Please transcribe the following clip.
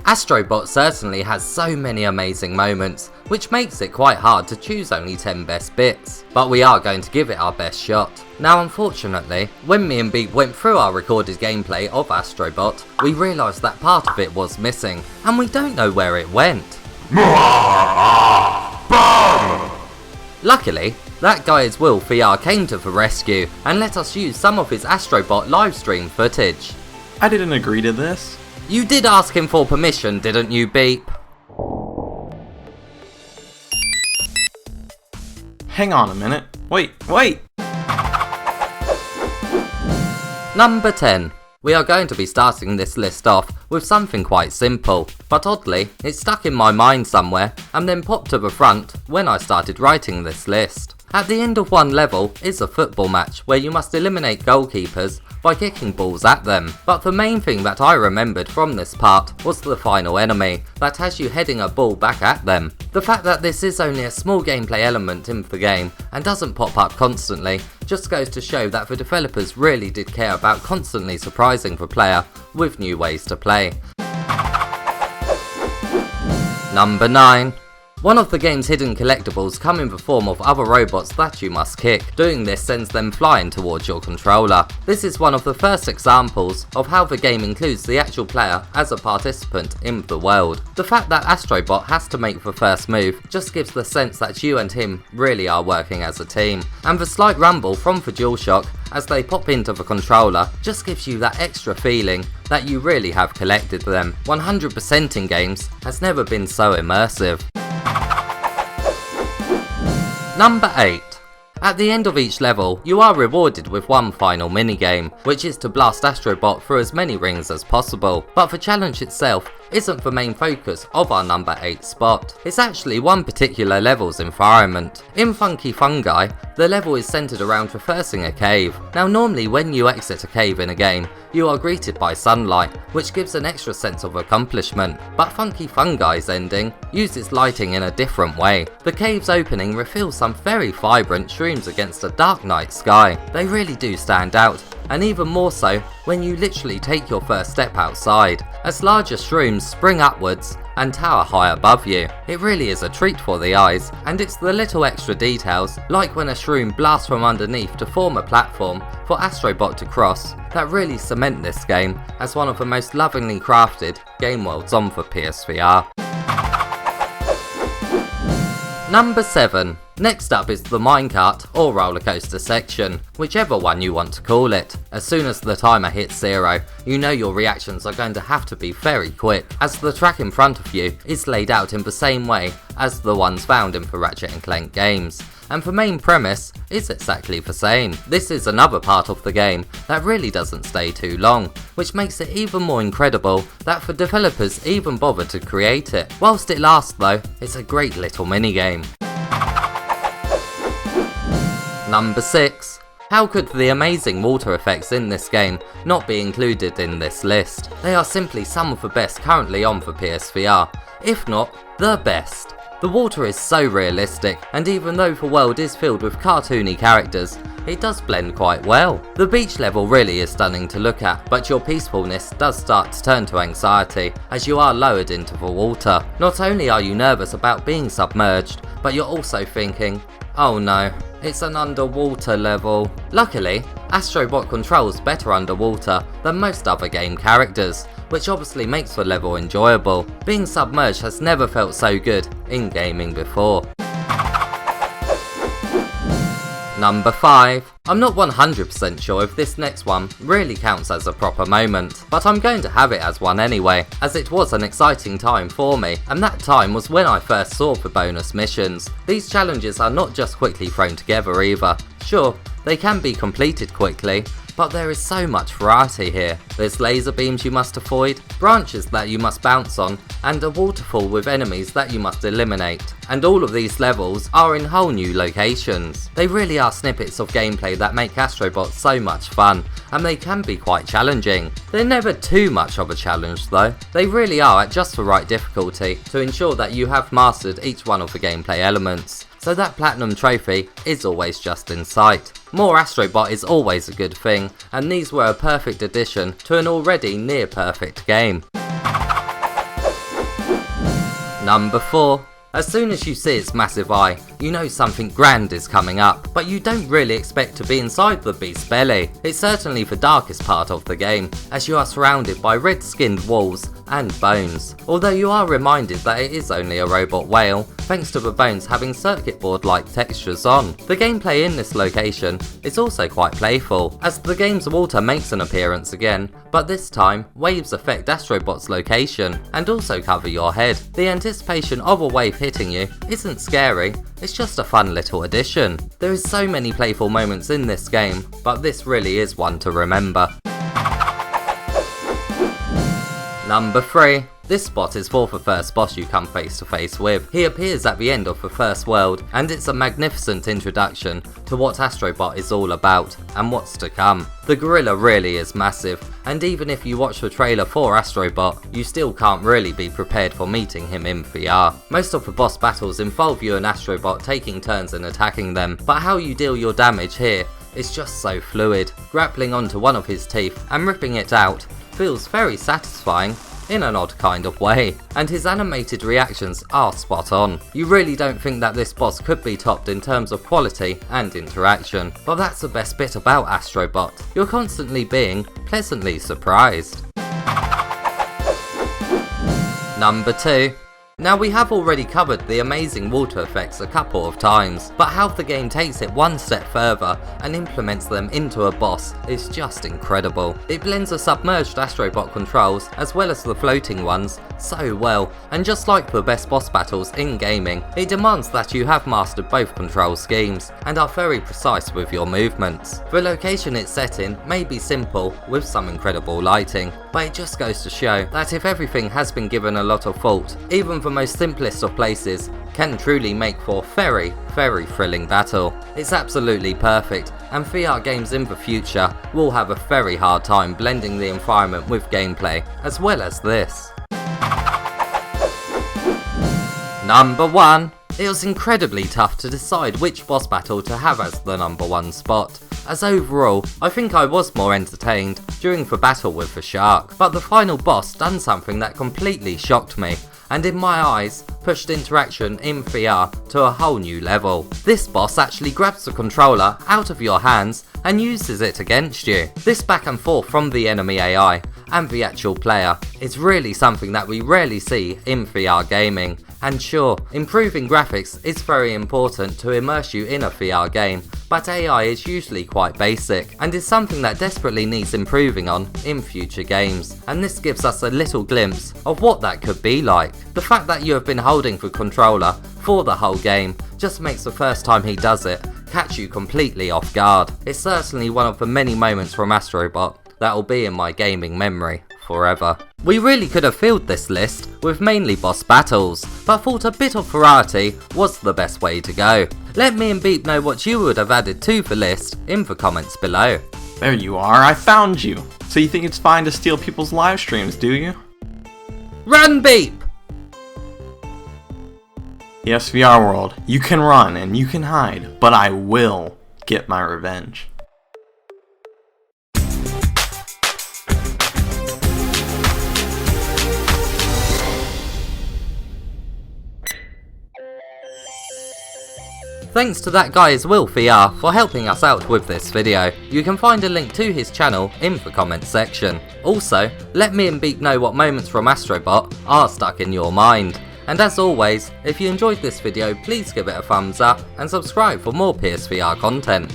Astro Bot certainly has so many amazing moments, which makes it quite hard to choose only 10 best bits, but we are going to give it our best shot. Now unfortunately, when me and Beep went through our recorded gameplay of Astro Bot, we realised that part of it was missing, and we don't know where it went. Luckily, ThatGuyIsWill VR came to the rescue and let us use some of his Astro Bot livestream footage. I didn't agree to this. You did ask him for permission, didn't you, Beep? Hang on a minute. Wait! Number 10. We are going to be starting this list off with something quite simple, but oddly, it stuck in my mind somewhere and then popped to the front when I started writing this list. At the end of one level is a football match where you must eliminate goalkeepers by kicking balls at them, but the main thing that I remembered from this part was the final enemy that has you heading a ball back at them. The fact that this is only a small gameplay element in the game and doesn't pop up constantly just goes to show that the developers really did care about constantly surprising the player with new ways to play. Number 9. One of the game's hidden collectibles come in the form of other robots that you must kick. Doing this sends them flying towards your controller. This is one of the first examples of how the game includes the actual player as a participant in the world. The fact that Astro Bot has to make the first move just gives the sense that you and him really are working as a team. And the slight rumble from the DualShock as they pop into the controller just gives you that extra feeling that you really have collected them. 100% in games has never been so immersive. Number 8. At the end of each level, you are rewarded with one final minigame, which is to blast Astro Bot through as many rings as possible. But the challenge itself isn't the main focus of our number 8 spot. It's actually one particular level's environment. In FUNGI, the level is centered around traversing a cave. Now normally when you exit a cave in a game, you are greeted by sunlight, which gives an extra sense of accomplishment. But FUNGI's ending uses lighting in a different way. The cave's opening reveals some very vibrant shrooms against a dark night sky. They really do stand out, and even more so when you literally take your first step outside, as larger shrooms spring upwards and tower high above you. It really is a treat for the eyes, and it's the little extra details, like when a shroom blasts from underneath to form a platform for Astro Bot to cross, that really cement this game as one of the most lovingly crafted game worlds on for PSVR. Number 7. Next up is the minecart or rollercoaster section, whichever one you want to call it. As soon as the timer hits 0, you know your reactions are going to have to be very quick, as the track in front of you is laid out in the same way as the ones found in the Ratchet & Clank games, and the main premise is exactly the same. This is another part of the game that really doesn't stay too long, which makes it even more incredible that the developers even bothered to create it. Whilst it lasts though, it's a great little minigame. Number 6. How could the amazing water effects in this game not be included in this list? They are simply some of the best currently on for PSVR, if not the best. The water is so realistic, and even though the world is filled with cartoony characters, it does blend quite well. The beach level really is stunning to look at, but your peacefulness does start to turn to anxiety as you are lowered into the water. Not only are you nervous about being submerged, but you're also thinking, oh no, it's an underwater level. Luckily, Astro Bot controls better underwater than most other game characters, which obviously makes the level enjoyable. Being submerged has never felt so good in gaming before. Number 5. I'm not 100% sure if this next one really counts as a proper moment, but I'm going to have it as one anyway, as it was an exciting time for me, and that time was when I first saw the bonus missions. These challenges are not just quickly thrown together either. Sure, they can be completed quickly, but there is so much variety here. There's laser beams you must avoid, branches that you must bounce on, and a waterfall with enemies that you must eliminate. And all of these levels are in whole new locations. They really are snippets of gameplay that make Astro Bot so much fun, and they can be quite challenging. They're never too much of a challenge though. They really are at just the right difficulty to ensure that you have mastered each one of the gameplay elements, so that platinum trophy is always just in sight. More Astro Bot is always a good thing, and these were a perfect addition to an already near perfect game. Number 4. As soon as you see its massive eye, you know something grand is coming up, but you don't really expect to be inside the beast's belly. It's certainly the darkest part of the game, as you are surrounded by red-skinned walls and bones, although you are reminded that it is only a robot whale, thanks to the bones having circuit board-like textures on. The gameplay in this location is also quite playful, as the game's water makes an appearance again, but this time, waves affect Astro Bot's location, and also cover your head. The anticipation of a wave hitting you isn't scary, it's just a fun little addition. There is so many playful moments in this game, but this really is one to remember. Number 3. This spot is for the first boss you come face to face with. He appears at the end of the first world, and it's a magnificent introduction to what Astro Bot is all about, and what's to come. The gorilla really is massive, and even if you watch the trailer for Astro Bot, you still can't really be prepared for meeting him in VR. Most of the boss battles involve you and Astro Bot taking turns in attacking them, but how you deal your damage here is just so fluid. Grappling onto one of his teeth and ripping it out feels very satisfying in an odd kind of way, and his animated reactions are spot on. You really don't think that this boss could be topped in terms of quality and interaction, but that's the best bit about Astro Bot. You're constantly being pleasantly surprised. Number 2. Now, we have already covered the amazing water effects a couple of times, but how the game takes it one step further and implements them into a boss is just incredible. It blends the submerged Astro Bot controls as well as the floating ones so well, and just like the best boss battles in gaming, it demands that you have mastered both control schemes and are very precise with your movements. The location it's set in may be simple with some incredible lighting, but it just goes to show that if everything has been given a lot of thought, even the most simplest of places can truly make for very thrilling battle. It's absolutely perfect, and VR games in the future will have a very hard time blending the environment with gameplay, as well as this. Number 1. It was incredibly tough to decide which boss battle to have as the number 1 spot, as overall, I think I was more entertained during the battle with the shark, but the final boss done something that completely shocked me, and in my eyes, pushed interaction in VR to a whole new level. This boss actually grabs the controller out of your hands and uses it against you. This back and forth from the enemy AI and the actual player is really something that we rarely see in VR gaming. And sure, improving graphics is very important to immerse you in a VR game, but AI is usually quite basic, and is something that desperately needs improving on in future games, and this gives us a little glimpse of what that could be like. The fact that you have been holding the controller for the whole game just makes the first time he does it catch you completely off guard. It's certainly one of the many moments from Astro Bot that will be in my gaming memory forever. We really could have filled this list with mainly boss battles, but thought a bit of variety was the best way to go. Let me and Beep know what you would have added to the list in the comments below. There you are, I found you. So you think it's fine to steal people's live streams, do you? Run, Beep! Yes, VR world, you can run and you can hide, but I will get my revenge. Thanks to ThatGuyIsWill VR for helping us out with this video. You can find a link to his channel in the comments section. Also, let me and Beep know what moments from Astro Bot are stuck in your mind. And as always, if you enjoyed this video, please give it a thumbs up and subscribe for more PSVR content.